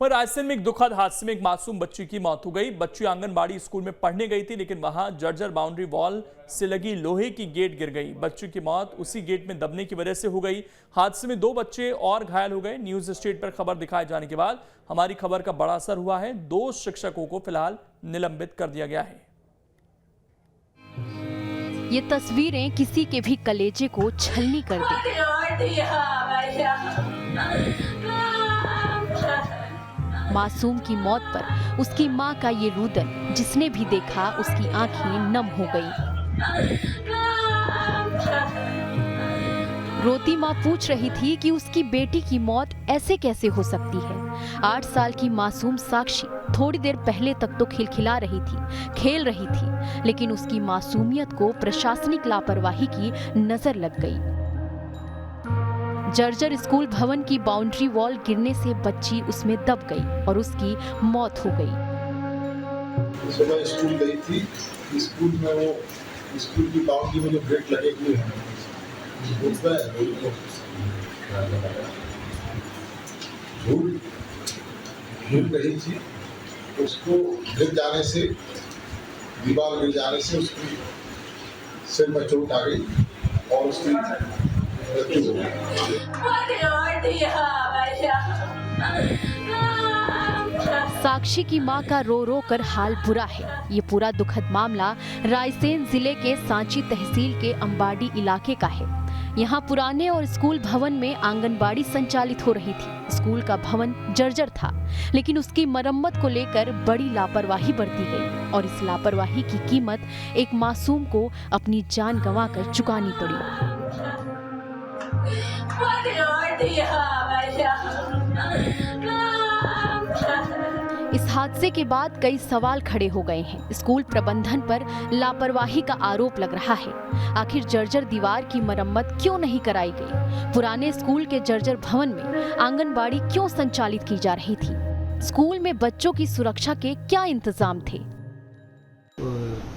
वहीं रायसेन में एक दुखद हादसे में एक मासूम बच्ची की मौत हो गई। बच्ची आंगनबाड़ी स्कूल में पढ़ने गई थी, लेकिन वहां जर्जर बाउंड्री वॉल से लगी लोहे की गेट गिर गई। बच्ची की मौत उसी गेट में दबने की वजह से हो गई। हादसे में 2 बच्चे और घायल हो गए। न्यूज स्टेट पर खबर दिखाए जाने के बाद हमारी खबर का बड़ा असर हुआ है। 2 शिक्षकों को फिलहाल निलंबित कर दिया गया है। ये तस्वीरें किसी के भी कलेजे को छलनी कर दें। मासूम की मौत पर उसकी मां का ये रुदन, जिसने भी देखा उसकी आंखें नम हो गई। रोती मां पूछ रही थी कि उसकी बेटी की मौत ऐसे कैसे हो सकती है। 8 साल की मासूम साक्षी थोड़ी देर पहले तक तो खिलखिला रही थी, खेल रही थी, लेकिन उसकी मासूमियत को प्रशासनिक लापरवाही की नजर लग गई। जर्जर स्कूल भवन की बाउंड्री वॉल गिरने से बच्ची उसमें दब गई और उसकी मौत हो गई। सुबह स्कूल गई थी, स्कूल में वो स्कूल की बाउंड्री में जो गेट लगे हुए हैं झूल रही थी, उसको गिर जाने से, दीवार गिर जाने से उसकी सिर में चोट आ गई और उसकी मृत्यु हो गई। साक्षी की मां का रो रो कर हाल बुरा है। ये पूरा दुखद मामला रायसेन जिले के सांची तहसील के अंबाडी इलाके का है। यहाँ पुराने और स्कूल भवन में आंगनबाड़ी संचालित हो रही थी। स्कूल का भवन जर्जर था, लेकिन उसकी मरम्मत को लेकर बड़ी लापरवाही बरती गई और इस लापरवाही की कीमत एक मासूम को अपनी जान गंवाकर चुकानी पड़ी। इस हादसे के बाद कई सवाल खड़े हो गए हैं। स्कूल प्रबंधन पर लापरवाही का आरोप लग रहा है। आखिर जर्जर दीवार की मरम्मत क्यों नहीं कराई गई? पुराने स्कूल के जर्जर भवन में आंगनबाड़ी क्यों संचालित की जा रही थी? स्कूल में बच्चों की सुरक्षा के क्या इंतजाम थे?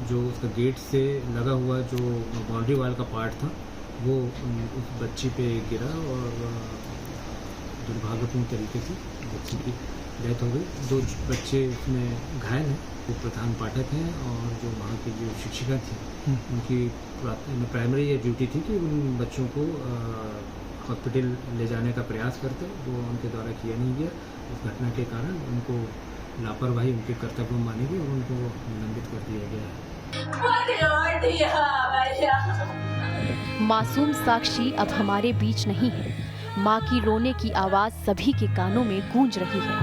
जो उसका गेट से लगा हुआ जो बाउंड्री वॉल का पार्ट था, वो उस बच्ची पे गिरा और दुर्भाग्यपूर्ण तरीके से बच्ची की डेथ हो गई। 2 बच्चे उसमें घायल हैं। वो प्रधान पाठक हैं और जो वहाँ की जो शिक्षिका थी, उनकी प्राइमरी ड्यूटी थी कि उन बच्चों को हॉस्पिटल ले जाने का प्रयास करते, वो उनके द्वारा किया नहीं गया। उस घटना के कारण उनको लापरवाही उनके कर्तव्य मानी गई और उनको निलंबित कर दिया गया है। मासूम साक्षी अब हमारे बीच नहीं है। माँ की रोने की आवाज सभी के कानों में गूंज रही है।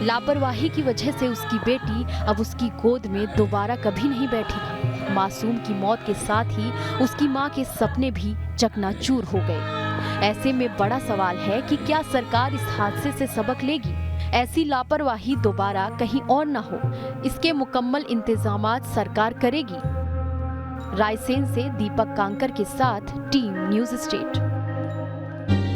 लापरवाही की वजह से उसकी बेटी अब उसकी गोद में दोबारा कभी नहीं बैठेगी। मासूम की मौत के साथ ही उसकी माँ के सपने भी चकनाचूर हो गए। ऐसे में बड़ा सवाल है कि क्या सरकार इस हादसे से सबक लेगी? ऐसी लापरवाही दोबारा कहीं और न हो, इसके मुकम्मल इंतजामात सरकार करेगी। रायसेन से दीपक कांकर के साथ टीम न्यूज़ स्टेट।